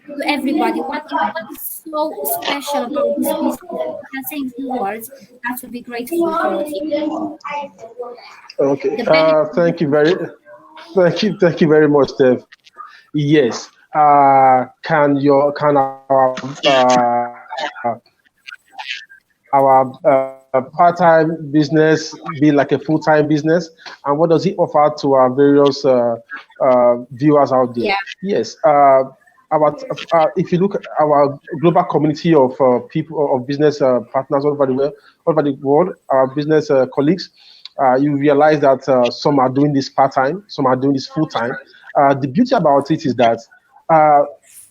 to everybody, what is so special about this business? You can say in few words, that would be grateful for you. Okay. Thank you very much, Steph. Yes. Can our part-time business be like a full-time business, and what does it offer to our various viewers out there? Yeah. Yes. If you look at our global community of people, of business partners all over the world, our business colleagues, you realize that some are doing this part-time, some are doing this full-time. The beauty about it is that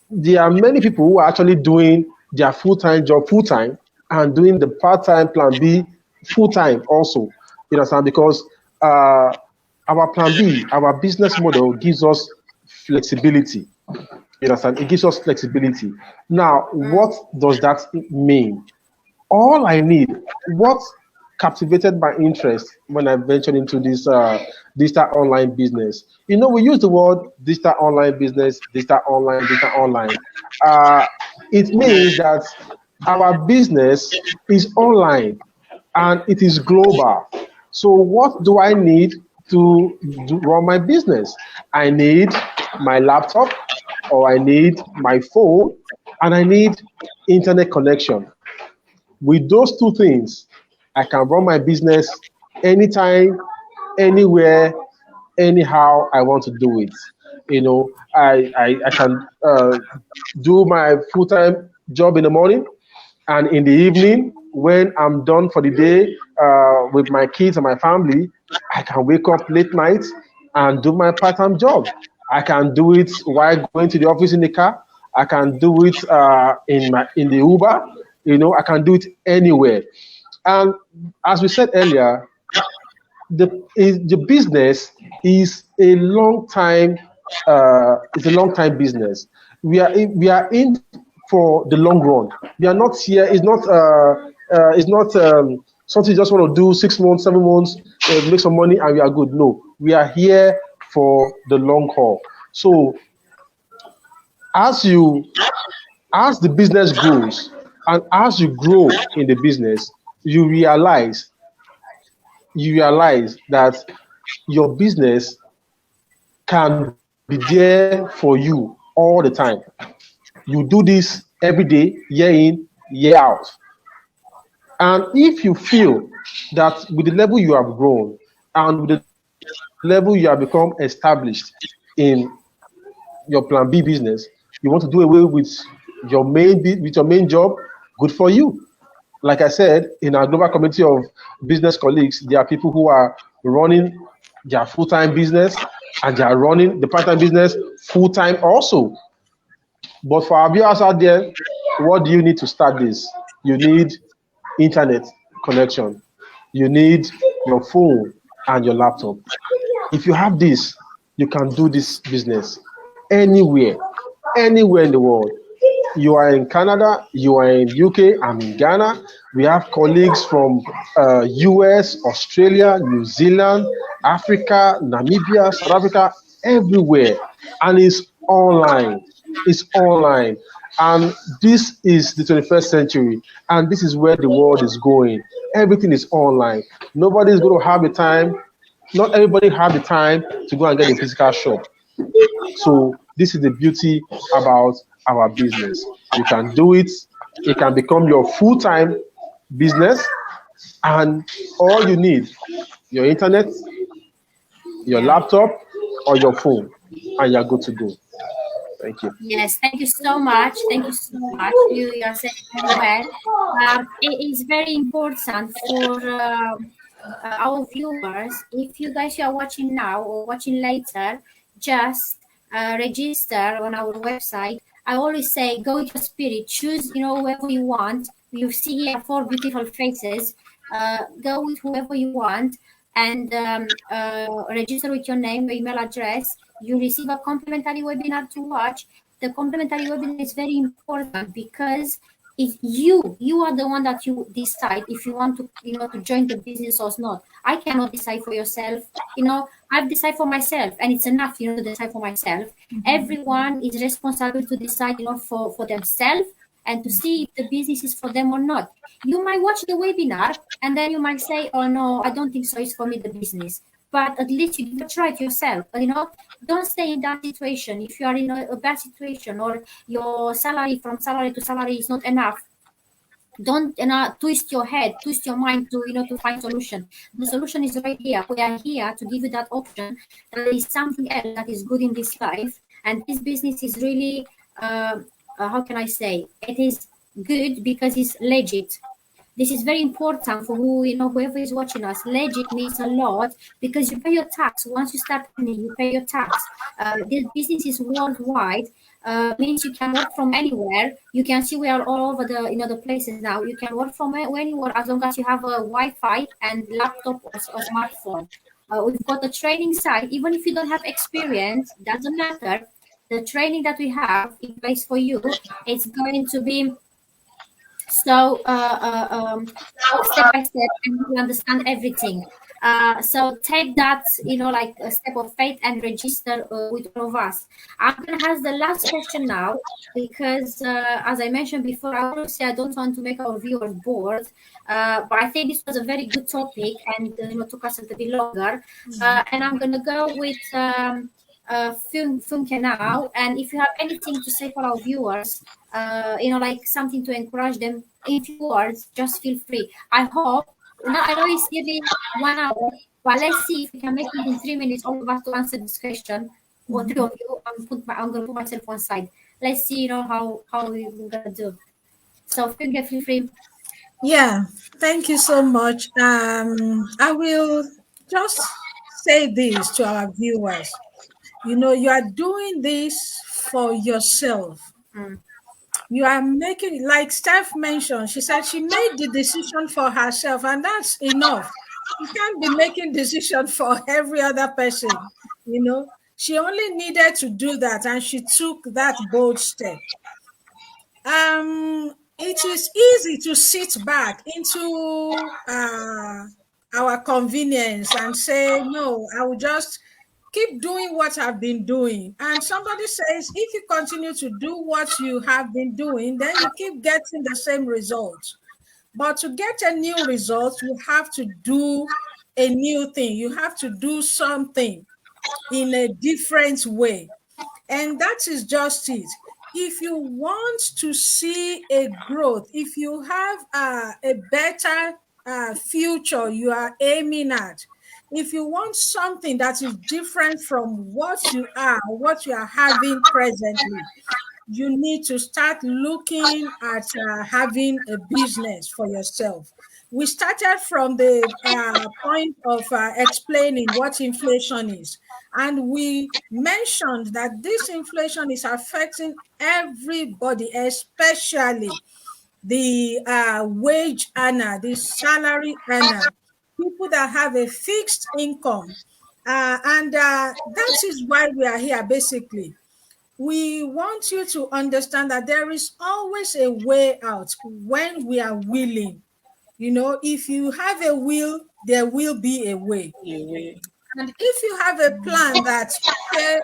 there are many people who are actually doing their full-time job full-time and doing the part-time plan B full-time also. You understand? Because our plan B, our business model gives us flexibility. You understand? It gives us flexibility. Now, what does that mean? All I need, what captivated my interest when I ventured into this digital online business. We use the word digital online business, digital online. It means that our business is online and it is global. So what do I need to run my business? I need my laptop, or I need my phone, and I need internet connection. With those two things, I can run my business anytime, anywhere, anyhow I want to do it. I can do my full-time job in the morning, and in the evening, when I'm done for the day with my kids and my family, I can wake up late night and do my part-time job. I can do it while going to the office in the car. I can do it in the Uber. I can do it anywhere. And as we said earlier, the business is a long time. It's a long time business. We are in for the long run. We are not here. It's not something you just want to do 6 months, 7 months, make some money, and we are good. No, we are here for the long haul. So as the business grows and as you grow in the business, you realize that your business can be there for you all the time. You do this every day, year in, year out. And if you feel that with the level you have grown and with the level you have become established in your plan B business, you want to do away with your main job, good for you. Like I said, in our global community of business colleagues, there are people who are running their full-time business and they are running the part-time business full-time also. But for our viewers out there, What do you need to start this? You need internet connection. You need your phone and your laptop. If you have this, you can do this business anywhere, anywhere in the world. You are in Canada, you are in UK, I'm in Ghana. We have colleagues from US, Australia, New Zealand, Africa, Namibia, South Africa, everywhere. And it's online. It's online. And this is the 21st century. And this is where the world is going. Everything is online. Nobody is going to have the time. Not everybody have the time to go and get a physical shop. So this is the beauty about our business. You can do it. It can become your full-time business, and all you need, your internet, your laptop, or your phone, and you're good to go. Thank you. Yes, thank you so much. Thank you so much. You are saying very well. It is very important for our viewers. If you guys are watching now or watching later, just register on our website. I always say, go with your spirit. Choose, whoever you want. You see here 4 beautiful faces. Go with whoever you want and register with your name, your email address. You receive a complimentary webinar to watch. The complimentary webinar is very important because if you are the one that you decide if you want to to join the business or not. I cannot decide for yourself. I've decided for myself, and it's enough to decide for myself. Everyone is responsible to decide for themselves and to see if the business is for them or not. You might watch the webinar and then you might say, oh no, I don't think so, it's for me, the business. But at least you try it yourself. But don't stay in that situation. If you are in a bad situation or your salary from salary to salary is not enough, don't twist your head, twist your mind to find solution. The solution is right here. We are here to give you that option. There is something else that is good in this life, and this business is really how can I say? It is good because it's legit. This is very important for whoever is watching us. Legit means a lot because you pay your tax. Once you start earning, you pay your tax. This business is worldwide. Means you can work from anywhere. You can see we are all over the places now. You can work from anywhere as long as you have a Wi-Fi and laptop or smartphone. We've got the training side. Even if you don't have experience, doesn't matter. The training that we have in place for you, it's going to be so step by step, and you understand everything. So take that, like a step of faith and register with all of us. I'm gonna ask the last question now because, as I mentioned before, I always say I don't want to make our viewers bored, but I think this was a very good topic and took us a little bit longer. And I'm gonna go with Funke now. And if you have anything to say for our viewers, like something to encourage them in few words, just feel free. I hope. Now I know it's nearly 1 hour, but let's see if we can make it in 3 minutes, all of us to answer this question. Or 3 of you, I'm gonna put myself one side. Let's see, how we're gonna do. So Funke, feel free. Yeah, thank you so much. I will just say this to our viewers. You are doing this for yourself. You are making, like Steph mentioned, she said she made the decision for herself, and that's enough. You can't be making decisions for every other person. She only needed to do that, and she took that bold step. It is easy to sit back into our convenience and say, no, I will just keep doing what I've been doing. And somebody says, if you continue to do what you have been doing, then you keep getting the same results. But to get a new result, you have to do a new thing. You have to do something in a different way. And that is just it. If you want to see a growth, if you have a better future you are aiming at, if you want something that is different from what you are having presently, you need to start looking at having a business for yourself. We started from the point of explaining what inflation is. And we mentioned that this inflation is affecting everybody, especially the wage earner, the salary earner, people that have a fixed income. And that is why we are here, basically. We want you to understand that there is always a way out when we are willing. If you have a will, there will be a way. And if you have a plan that, okay,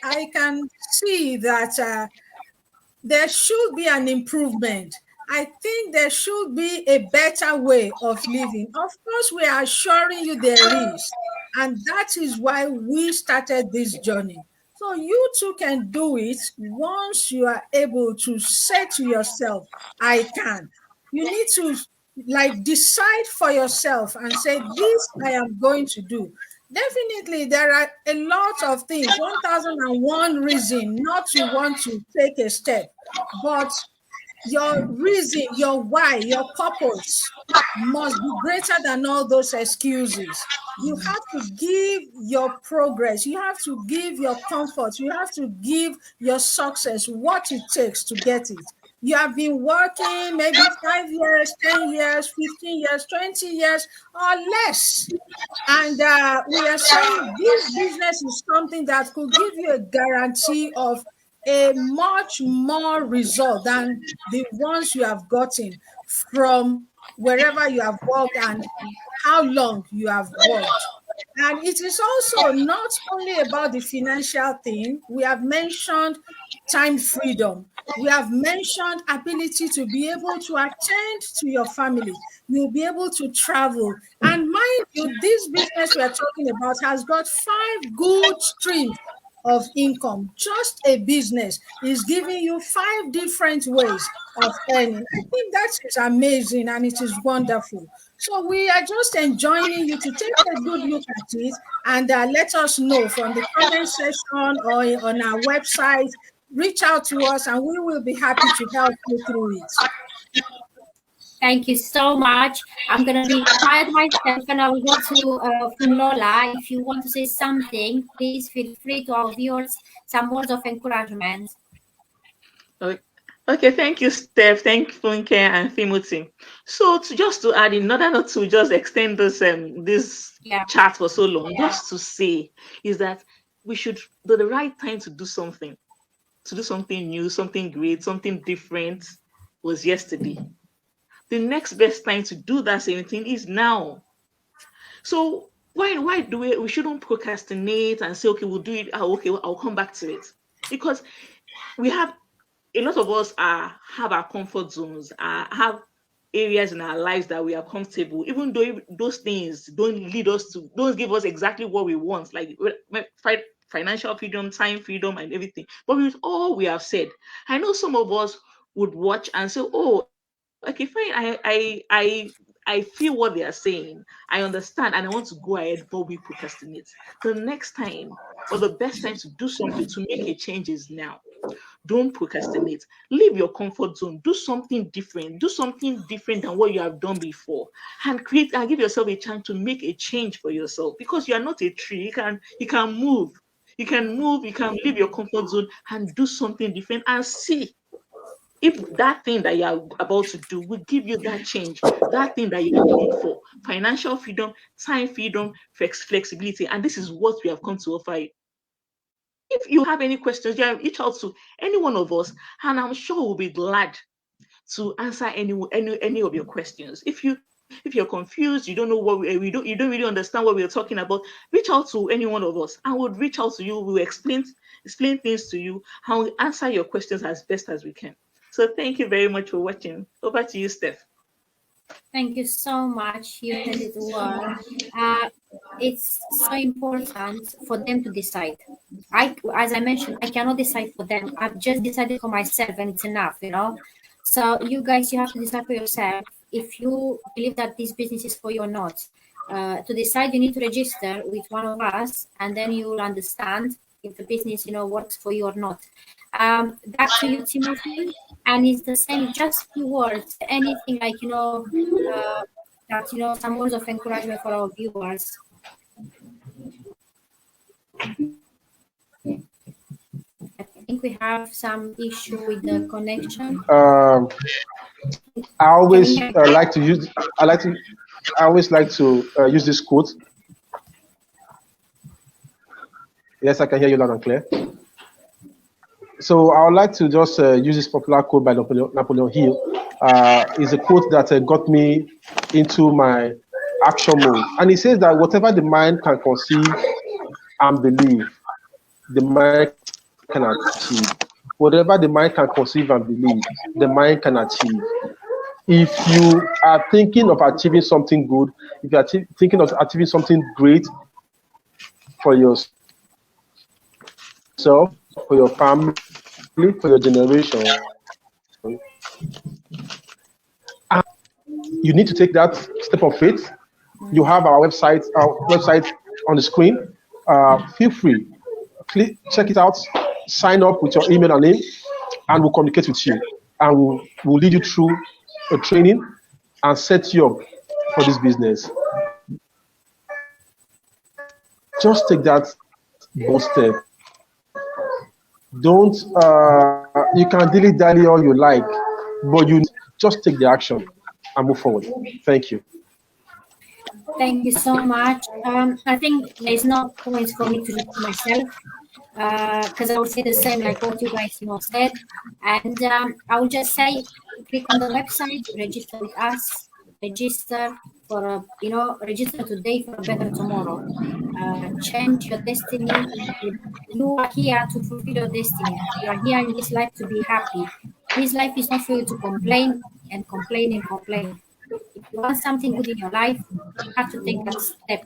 I can see that there should be an improvement. I think there should be a better way of living. Of course, we are assuring you there is. And that is why we started this journey. So you too can do it once you are able to say to yourself, I can. You need to decide for yourself and say, this I am going to do. Definitely, there are a lot of things, 1001 reason not to want to take a step, but your reason, your why, your purpose must be greater than all those excuses. You have to give your progress, you have to give your comfort, you have to give your success what it takes to get it. You have been working maybe 5 years, 10 years, 15 years, 20 years, or less. And we are saying this business is something that could give you a guarantee of a much more result than the ones you have gotten from wherever you have worked and how long you have worked. And it is also not only about the financial thing. We have mentioned time freedom. We have mentioned ability to be able to attend to your family. You'll be able to travel. And mind you, this business we are talking about has got 5 good streams of income. Just a business is giving you 5 different ways of earning. I think that is amazing and it is wonderful. So we are just enjoining you to take a good look at it and let us know from the comment section or on our website. Reach out to us and we will be happy to help you through it. Thank you so much. I'm going to be quiet myself and I will go to Fumlola. If you want to say something, please feel free to our viewers, some words of encouragement. Okay, thank you, Steph. Thank you, Funke and Timothy. So to add, in order not to just extend this chat for so long, just to say is that we should do the right time to do something new, something great, something different was yesterday. The next best time to do that same thing is now. So why do we shouldn't procrastinate and say, okay, we'll do it. Okay, I'll come back to it. Because we have a lot of us have our comfort zones, have areas in our lives that we are comfortable, even though those things don't give us exactly what we want, like financial freedom, time freedom, and everything. But with all we have said, I know some of us would watch and say, oh, okay, fine, I feel what they are saying. I understand and I want to go ahead, but we procrastinate. The next time or the best time to do something, to make a change is now. Don't procrastinate. Leave your comfort zone. Do something different. Do something different than what you have done before, and create and give yourself a chance to make a change for yourself. Because you are not a tree. You can move. You can move. You can leave your comfort zone and do something different and see if that thing that you are about to do will give you that change, that thing that you are looking for. Financial freedom, time freedom, flexibility. And this is what we have come to offer you. If you have any questions, you reach out to any one of us, and I'm sure we'll be glad to answer any of your questions. If you're confused, you don't know you don't really understand what we're talking about, reach out to any one of us, and we'll reach out to you. We'll explain things to you, and we'll answer your questions as best as we can. So thank you very much for watching. Over to you, Steph. Thank you so much. You said it well. It's so important for them to decide. As I mentioned, I cannot decide for them. I've just decided for myself, and it's enough, So you guys, you have to decide for yourself if you believe that this business is for you or not. To decide, you need to register with one of us, and then you will understand if the business, works for you or not. Back to you, Timothy. And it's the same, just few words, anything like, that, some words of encouragement for our viewers. I think we have some issue with the connection. I always like to use. I always like to use this quote. Yes, I can hear you loud and clear. So I would like to just use this popular quote by Napoleon Hill. It's a quote that got me into my action mode, and he says that whatever the mind can conceive and believe, the mind can achieve. Whatever the mind can conceive and believe, the mind can achieve. If you are thinking of achieving something good, if you are thinking of achieving something great for yourself, for your family, for your generation, you need to take that step of faith. You have our website on the screen. Feel free, check it out, sign up with your email and name, and we'll communicate with you, and we'll lead you through a training and set you up for this business. Just take that bold step. Don't you can dilly-dally all you like, but you just take the action and move forward. Thank you. Thank you so much. I think there's no point for me to repeat myself, because I would say the same like what you guys said. And I would just say, click on the website, register with us, register for register today for a better tomorrow. Change your destiny. You are here to fulfill your destiny. You are here in this life to be happy. This life is not for you to complain and complain and complain. If you want something good in your life, you have to take that step.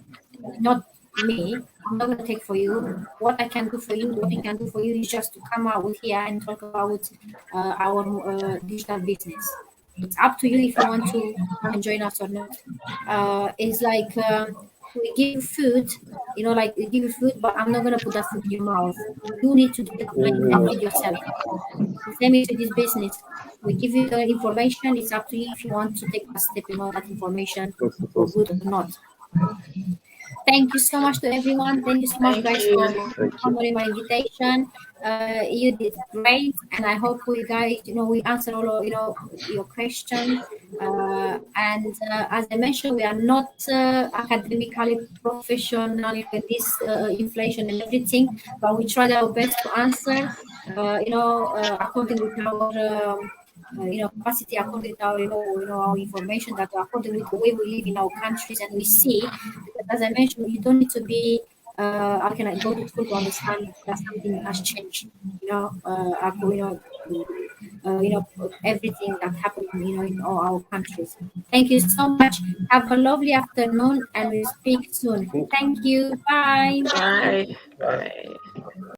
Not me. I'm not going to take for you. What I can do for you, what we can do for you is just to come out with here and talk about our digital business. It's up to you if you want to come and join us or not. It's like we give you food, like we give you food, but I'm not going to put that food in your mouth. You need to do it and feed yourself. The same is with this business. We give you the information. It's up to you if you want to take a step, that information for good or not. Thank you so much to everyone. Thank you so much, guys, for honoring my invitation. You did great, and I hope we guys, we answered all of, your questions. And as I mentioned, we are not academically professional in this inflation and everything, but we tried our best to answer, according to our capacity, according to our, our information, that according to the way we live in our countries, and we see that, as I mentioned, you don't need to be how can I go to school to understand that something has changed, everything that happened, in all our countries. Thank you so much. Have a lovely afternoon, and we'll speak soon. Thank you. Bye. Bye. Bye.